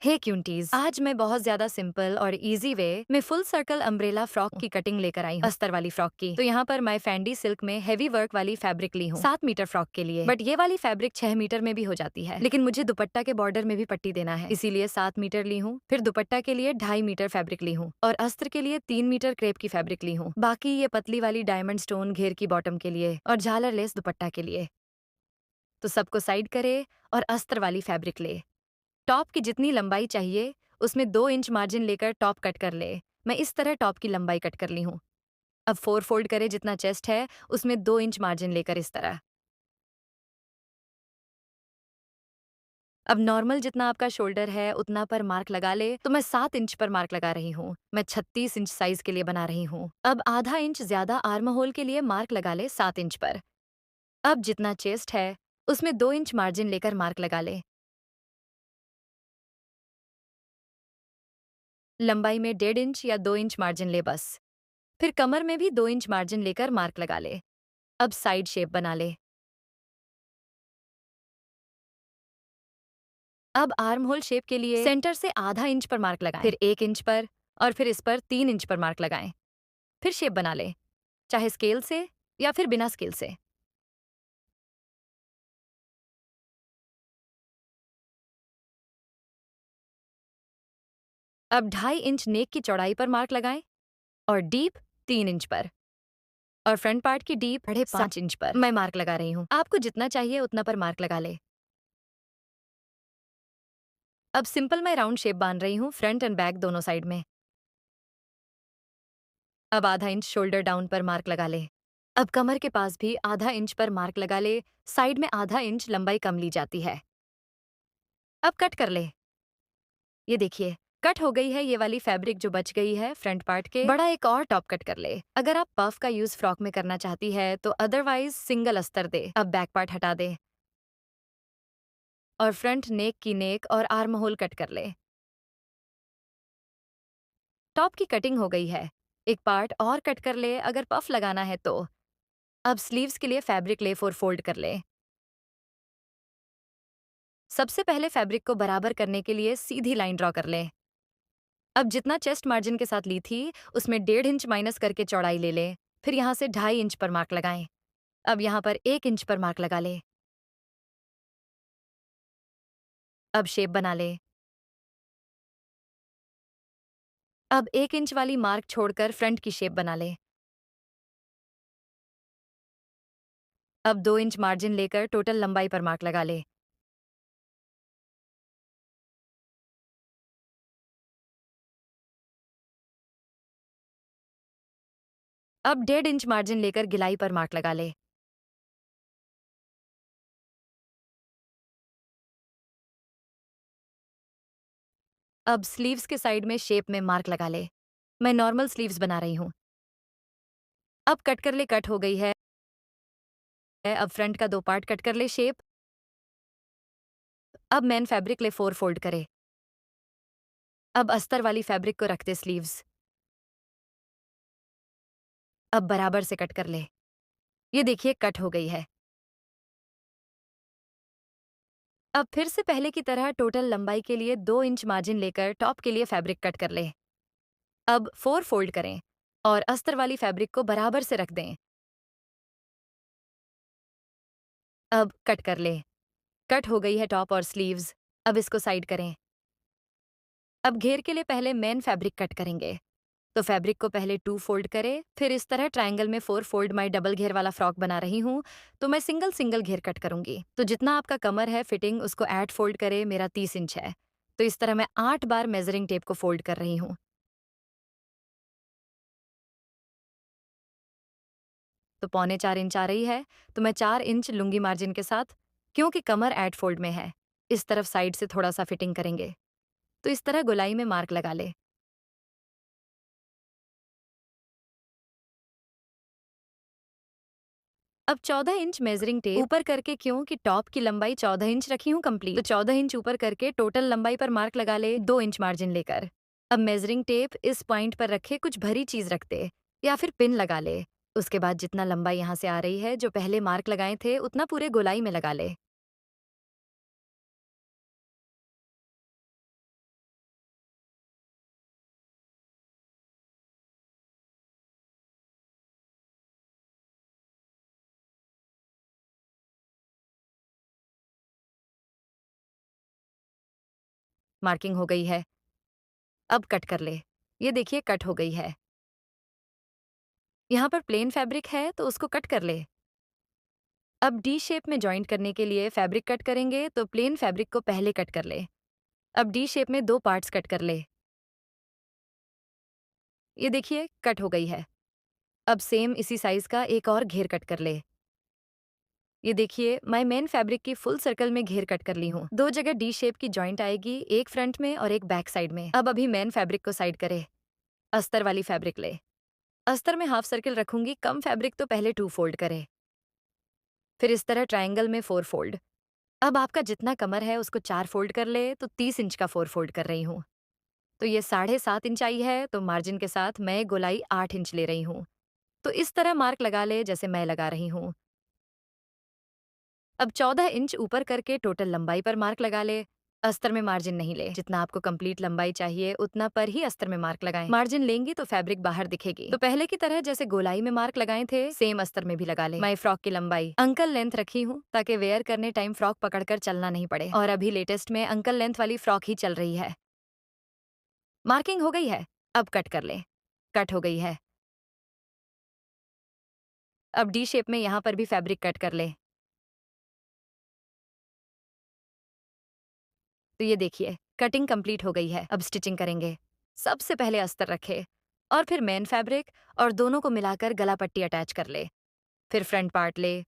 हे क्यूंटीज, आज मैं बहुत ज्यादा सिंपल और इजी वे में फुल सर्कल अम्ब्रेला फ्रॉक की कटिंग लेकर आई हूँ, अस्तर वाली फ्रॉक की। तो यहाँ पर मैं फैंडी सिल्क में हेवी वर्क वाली फैब्रिक ली हूँ 7 मीटर फ्रॉक के लिए, बट ये वाली फैब्रिक 6 मीटर में भी हो जाती है, लेकिन मुझे दुपट्टा के बॉर्डर में भी पट्टी देना है, इसीलिए 7 मीटर ली हूँ। फिर दुपट्टा के लिए 2.5 मीटर फैब्रिक ली हूँ और अस्तर के लिए 3 मीटर क्रेप की फैब्रिक ली हूँ। बाकी ये पतली वाली डायमंड स्टोन घेर की बॉटम के लिए और झालर लेस दुपट्टा के लिए। तो सबको साइड करे और अस्तर वाली फैब्रिक ले। टॉप की जितनी लंबाई चाहिए उसमें 2 इंच मार्जिन लेकर टॉप कट कर ले। मैं इस तरह टॉप की लंबाई कट कर ली हूँ। अब 4 फोल्ड करे, जितना चेस्ट है उसमें 2 इंच मार्जिन लेकर इस तरह। अब नॉर्मल जितना आपका शोल्डर है उतना पर मार्क लगा ले। तो मैं 7 इंच पर मार्क लगा रही हूँ। मैं 36 इंच साइज के लिए बना रही हूँ। अब आधा इंच ज्यादा आर्म होल के लिए मार्क लगा ले 7 इंच पर। अब जितना चेस्ट है उसमें 2 इंच मार्जिन लेकर मार्क लगा ले। लंबाई में 1.5 इंच या 2 इंच मार्जिन ले बस। फिर कमर में भी 2 इंच मार्जिन लेकर मार्क लगा ले। अब साइड शेप बना ले। अब आर्म होल शेप के लिए सेंटर से आधा इंच पर मार्क लगाएं, फिर 1 इंच पर और फिर इस पर 3 इंच पर मार्क लगाएं। फिर शेप बना ले, चाहे स्केल से या फिर बिना स्केल से। अब 2.5 इंच नेक की चौड़ाई पर मार्क लगाएं और डीप 3 इंच पर और फ्रंट पार्ट की डीप 5.5 इंच पर मैं मार्क लगा रही हूँ। आपको जितना चाहिए उतना पर मार्क लगा ले। अब सिंपल मैं राउंड शेप बांध रही हूँ फ्रंट एंड बैक दोनों साइड में। अब आधा इंच शोल्डर डाउन पर मार्क लगा ले। अब कमर के पास भी आधा इंच पर मार्क लगा ले। साइड में आधा इंच लंबाई कम ली जाती है। अब कट कर ले। ये देखिए कट हो गई है ये वाली फैब्रिक जो बच गई है फ्रंट पार्ट के। बड़ा एक और टॉप कट कर ले। अगर आप पफ का यूज फ्रॉक में करना चाहती है तो अदरवाइज सिंगल अस्तर दे। अब बैक पार्ट हटा दे और फ्रंट नेक की नेक और आर्म होल कट कर ले। टॉप की कटिंग हो गई है। एक पार्ट और कट कर ले अगर पफ लगाना है तो। अब स्लीव्स के लिए फैब्रिक ले 4 फोल्ड कर ले। सबसे पहले फैब्रिक को बराबर करने के लिए सीधी लाइन ड्रॉ कर ले। अब जितना चेस्ट मार्जिन के साथ ली थी उसमें 1.5 इंच माइनस करके चौड़ाई ले ले। फिर यहाँ से 2.5 इंच पर मार्क लगाएं। अब यहाँ पर 1 इंच पर मार्क लगा ले। अब शेप बना ले। अब 1 इंच वाली मार्क छोड़कर फ्रंट की शेप बना ले। अब 2 इंच मार्जिन लेकर टोटल लंबाई पर मार्क लगा ले। अब 1.5 इंच मार्जिन लेकर गिलाई पर मार्क लगा ले। अब स्लीव्स के साइड में शेप में मार्क लगा ले। मैं नॉर्मल स्लीव्स बना रही हूँ। अब कट कर ले, कट हो गई है। अब फ्रंट का 2 पार्ट कट कर ले शेप। अब मेन फैब्रिक ले 4 फोल्ड करे। अब अस्तर वाली फैब्रिक को रख दे स्लीव्स। अब बराबर से कट कर ले। ये देखिए कट हो गई है। अब फिर से पहले की तरह टोटल लंबाई के लिए 2 इंच मार्जिन लेकर टॉप के लिए फैब्रिक कट कर ले। अब 4 फोल्ड करें और अस्तर वाली फैब्रिक को बराबर से रख दें। अब कट कर ले। कट हो गई है टॉप और स्लीव्स। अब इसको साइड करें। अब घेर के लिए पहले मेन फैब्रिक कट करेंगे। तो फैब्रिक को पहले 2 फोल्ड करें, फिर इस तरह ट्रायंगल में 4 फोल्ड। मैं डबल घेर वाला फ्रॉक बना रही हूँ तो मैं सिंगल सिंगल घेर कट करूंगी। तो जितना आपका कमर है फिटिंग उसको 8 फोल्ड करे। मेरा 30 इंच है तो इस तरह मैं 8 बार मेजरिंग टेप को फोल्ड कर रही हूँ। तो 3.25 इंच आ रही है तो मैं 4 इंच लूंगी मार्जिन के साथ, क्योंकि कमर 8 फोल्ड में है। इस तरफ साइड से थोड़ा सा फिटिंग करेंगे। तो इस तरह गोलाई में मार्क लगा ले। अब 14 इंच मेजरिंग टेप ऊपर करके, क्योंकि टॉप की लंबाई 14 इंच रखी हूँ कंप्लीट, तो 14 इंच ऊपर करके टोटल लंबाई पर मार्क लगा ले 2 इंच मार्जिन लेकर। अब मेजरिंग टेप इस पॉइंट पर रखे, कुछ भरी चीज रखते या फिर पिन लगा ले। उसके बाद जितना लंबाई यहाँ से आ रही है जो पहले मार्क लगाए थे उतना पूरे गोलाई में लगा ले। मार्किंग हो गई है। अब कट कर ले। ये देखिए कट हो गई है। यहाँ पर प्लेन फैब्रिक है तो उसको कट कर ले। अब डी शेप में जॉइंट करने के लिए फैब्रिक कट करेंगे तो प्लेन फैब्रिक को पहले कट कर ले। अब डी शेप में 2 पार्ट्स कट कर ले। ये देखिए कट हो गई है। अब सेम इसी साइज का एक और घेर कट कर ले। ये देखिए मैं मेन फैब्रिक की फुल सर्कल में घेर कट कर ली हूँ। 2 जगह डी शेप की जॉइंट आएगी, एक फ्रंट में और एक बैक साइड में। अब अभी मेन फैब्रिक को साइड करे। अस्तर वाली फैब्रिक ले। अस्तर में हाफ सर्किल रखूंगी, कम फैब्रिक तो पहले 2 फोल्ड करे। फिर इस तरह ट्रायंगल में 4 फोल्ड। अब आपका जितना कमर है उसको 4 फोल्ड कर ले तो 30 इंच का 4 फोल्ड कर रही हूँ। तो ये 7.5 इंच आई है तो मार्जिन के साथ मैं गोलाई 8 इंच ले रही हूँ। तो इस तरह मार्क लगा ले जैसे मैं लगा रही हूँ। अब 14 इंच ऊपर करके टोटल लंबाई पर मार्क लगा ले। अस्तर में मार्जिन नहीं ले, जितना आपको कंप्लीट लंबाई चाहिए उतना पर ही अस्तर में मार्क लगाएं। मार्जिन लेंगी तो फैब्रिक बाहर दिखेगी। तो पहले की तरह जैसे गोलाई में मार्क लगाए थे सेम अस्तर में भी लगा ले। मैं फ्रॉक की लंबाई अंकल लेंथ रखी हूँ ताकि वेयर करने टाइम फ्रॉक पकड़कर चलना नहीं पड़े, और अभी लेटेस्ट में अंकल लेंथ वाली फ्रॉक ही चल रही है। मार्किंग हो गई है। अब कट कर ले। कट हो गई है। अब डी शेप में यहाँ पर भी फैब्रिक कट कर ले। तो ये देखिए कटिंग कंप्लीट हो गई है। अब स्टिचिंग करेंगे। सबसे पहले अस्तर रखे और फिर मेन फैब्रिक और दोनों को मिलाकर गला पट्टी अटैच कर ले। फिर फ्रंट पार्ट ले।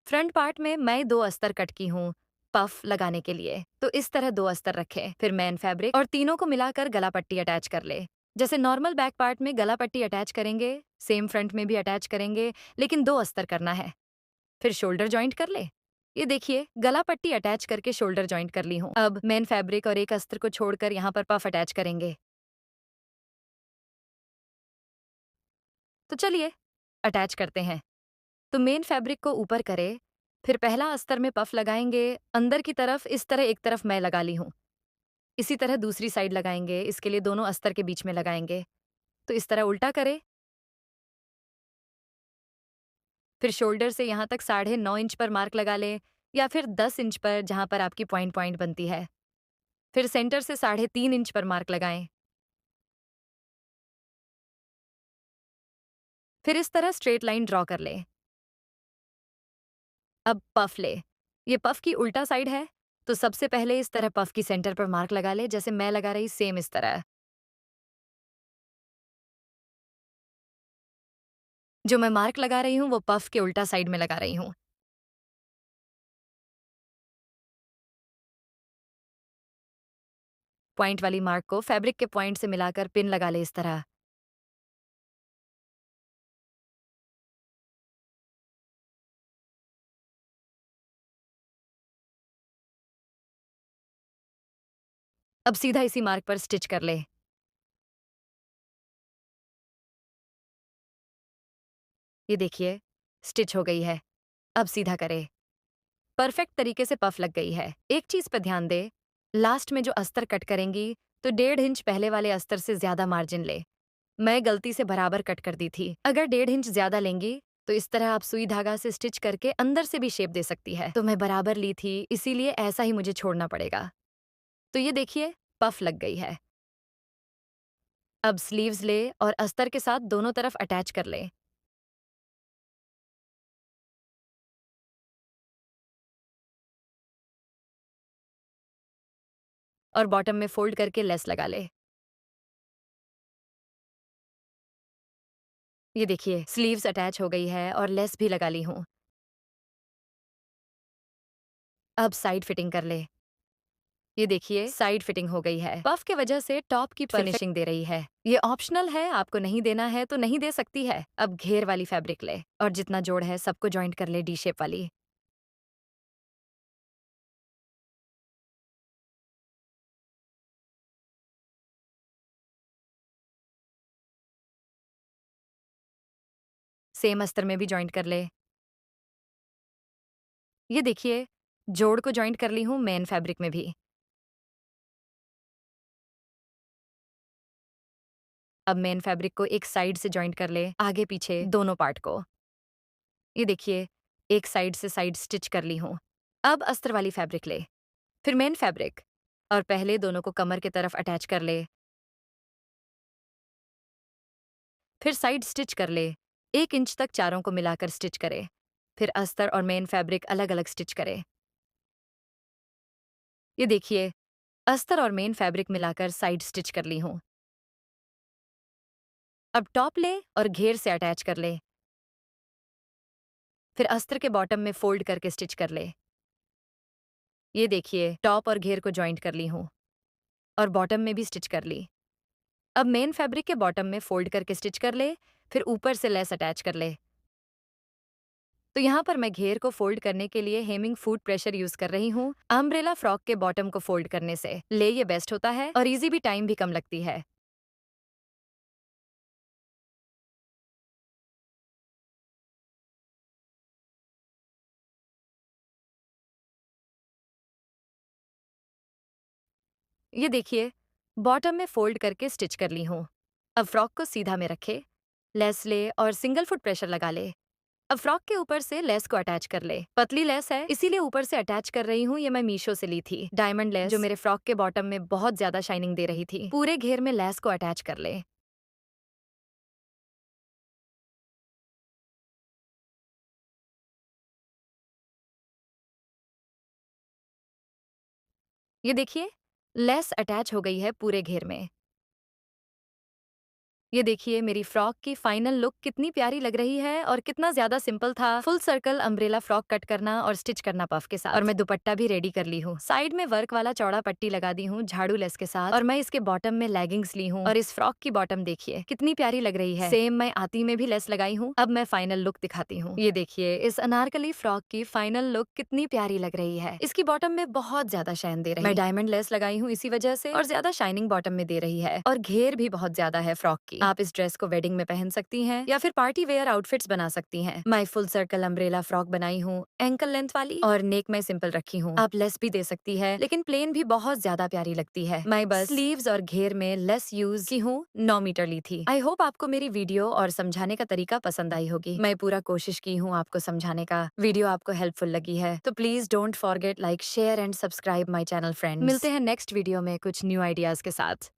फ्रंट पार्ट में मैं 2 अस्तर कट की हूँ पफ लगाने के लिए, तो इस तरह 2 अस्तर रखे। फिर मेन फैब्रिक और तीनों को मिलाकर गला पट्टी अटैच कर ले। जैसे नॉर्मल बैक पार्ट में गला पट्टी अटैच करेंगे सेम फ्रंट में भी अटैच करेंगे, लेकिन 2 अस्तर करना है। फिर शोल्डर जॉइंट कर ले। ये देखिए गला पट्टी अटैच करके शोल्डर जॉइंट कर ली हूँ। अब मेन फैब्रिक और एक अस्तर को छोड़कर यहाँ पर पफ अटैच करेंगे। तो चलिए अटैच करते हैं। तो मेन फैब्रिक को ऊपर करे, फिर पहला अस्तर में पफ लगाएंगे अंदर की तरफ, इस तरह एक तरफ मैं लगा ली हूँ। इसी तरह दूसरी साइड लगाएंगे, इसके लिए दोनों अस्तर के बीच में लगाएंगे। तो इस तरह उल्टा करे। फिर शोल्डर से यहाँ तक 9.5 इंच पर मार्क लगा ले, या फिर 10 इंच पर जहाँ पर आपकी पॉइंट पॉइंट बनती है। फिर सेंटर से 3.5 इंच पर मार्क लगाएं। फिर इस तरह स्ट्रेट लाइन ड्रॉ कर ले। अब पफ ले। ये पफ की उल्टा साइड है, तो सबसे पहले इस तरह पफ की सेंटर पर मार्क लगा ले जैसे मैं लगा रही, सेम इस तरह। जो मैं मार्क लगा रही हूँ वो पफ के उल्टा साइड में लगा रही हूँ। पॉइंट वाली मार्क को फैब्रिक के पॉइंट से मिलाकर पिन लगा ले इस तरह। अब सीधा इसी मार्क पर स्टिच कर ले। ये देखिए स्टिच हो गई है। अब सीधा करे। परफेक्ट तरीके से पफ लग गई है। एक चीज पर ध्यान दे, लास्ट में जो अस्तर कट करेंगी तो 1.5 इंच पहले वाले अस्तर से ज्यादा मार्जिन ले। मैं गलती से बराबर कट कर दी थी। अगर 1.5 इंच ज्यादा लेंगी तो इस तरह आप सुई धागा से स्टिच करके अंदर से भी शेप दे सकती है। तो मैं बराबर ली थी, इसीलिए ऐसा ही मुझे छोड़ना पड़ेगा। तो ये देखिए पफ लग गई है। अब स्लीव्स ले और अस्तर के साथ दोनों तरफ अटैच कर ले। और बॉटम में फोल्ड करके लेस लगा ले। ये देखिए स्लीव्स अटैच हो गई है और लेस भी लगा ली हूँ। अब साइड फिटिंग कर ले। ये देखिए साइड फिटिंग हो गई है। पफ के वजह से टॉप की फिनिशिंग दे रही है। ये ऑप्शनल है, आपको नहीं देना है तो नहीं दे सकती है। अब घेर वाली फैब्रिक ले और जितना जोड़ है सबको जॉइंट कर ले डी शेप वाली। सेम अस्तर में भी जॉइंट कर ले। ये देखिए जोड़ को जॉइंट कर ली हूँ मेन फैब्रिक में भी। अब मेन फैब्रिक को एक साइड से जॉइंट कर ले, आगे पीछे दोनों पार्ट को। ये देखिए एक साइड से साइड स्टिच कर ली हूँ। अब अस्तर वाली फैब्रिक ले, फिर मेन फैब्रिक और पहले दोनों को कमर की तरफ अटैच कर ले, फिर साइड स्टिच कर ले। 1 इंच तक चारों को मिलाकर स्टिच करे। फिर अस्तर और मेन फैब्रिक अलग अलग स्टिच करे। ये देखिए, अस्तर और मेन फैब्रिक मिलाकर साइड स्टिच कर ली हूँ। अब टॉप ले और घेर से अटैच कर ले। फिर अस्तर के बॉटम में फोल्ड करके स्टिच कर ले। ये देखिए, टॉप और घेर को जॉइंट कर ली हूँ और बॉटम में भी स्टिच कर ली। अब मेन फैब्रिक के बॉटम में फोल्ड करके स्टिच कर ले, फिर ऊपर से लेस अटैच कर ले। तो यहाँ पर मैं घेर को फोल्ड करने के लिए हेमिंग फुट प्रेशर यूज कर रही हूँ। अम्ब्रेला फ्रॉक के बॉटम को फोल्ड करने से ले ये बेस्ट होता है और इजी भी, टाइम भी कम लगती है। ये देखिए, बॉटम में फोल्ड करके स्टिच कर ली हूँ। अब फ्रॉक को सीधा में रखे, लेस ले और सिंगल फुट प्रेशर लगा ले। अब फ्रॉक के ऊपर से लेस को अटैच कर ले। पतली लेस है इसीलिए ऊपर से अटैच कर रही हूँ। ये मैं मीशो से ली थी। डायमंड लेस जो मेरे फ्रॉक के बॉटम में बहुत ज्यादा शाइनिंग दे रही थी। पूरे घेर में लेस को अटैच कर ले। ये देखिए, लेस अटैच हो गई है पूरे घेर में। ये देखिए, मेरी फ्रॉक की फाइनल लुक कितनी प्यारी लग रही है और कितना ज्यादा सिंपल था full circle umbrella frock cut करना और स्टिच करना पफ के साथ। और मैं दुपट्टा भी रेडी कर ली हूँ। साइड में वर्क वाला चौड़ा पट्टी लगा दी हूँ झाड़ू लेस के साथ और मैं इसके बॉटम में लेगिंग्स ली हूँ। और इस फ्रॉक की बॉटम देखिए कितनी प्यारी लग रही है। सेम मैं आती में भी लेस लगाई हूँ। अब मैं फाइनल लुक दिखाती हूँ। ये देखिए, इस अनारकली फ्रॉक की फाइनल लुक कितनी प्यारी लग रही है। इसकी बॉटम में बहुत ज्यादा शाइन दे रही है। मैं डायमंड लेस लगाई हूँ इसी वजह से और ज्यादा शाइनिंग बॉटम में दे रही है और घेर भी बहुत ज्यादा है फ्रॉक की। आप इस ड्रेस को वेडिंग में पहन सकती हैं या फिर पार्टी वेयर आउटफिट्स बना सकती हैं। मैं फुल सर्कल अम्ब्रेला फ्रॉक बनाई हूँ, एंकल लेंथ वाली और नेक में सिंपल रखी हूँ। आप लेस भी दे सकती है लेकिन प्लेन भी बहुत ज्यादा प्यारी लगती है। मैं बस स्लीव्स और घेर में लेस यूज की हूँ। 9 मीटर ली थी। आई होप आपको मेरी वीडियो और समझाने का तरीका पसंद आई होगी। मैं पूरा कोशिश की हूँ आपको समझाने का। वीडियो आपको हेल्पफुल लगी है तो please don't forget like, share and subscribe my channel friends. मिलते हैं नेक्स्ट वीडियो में कुछ न्यू आइडियाज के साथ।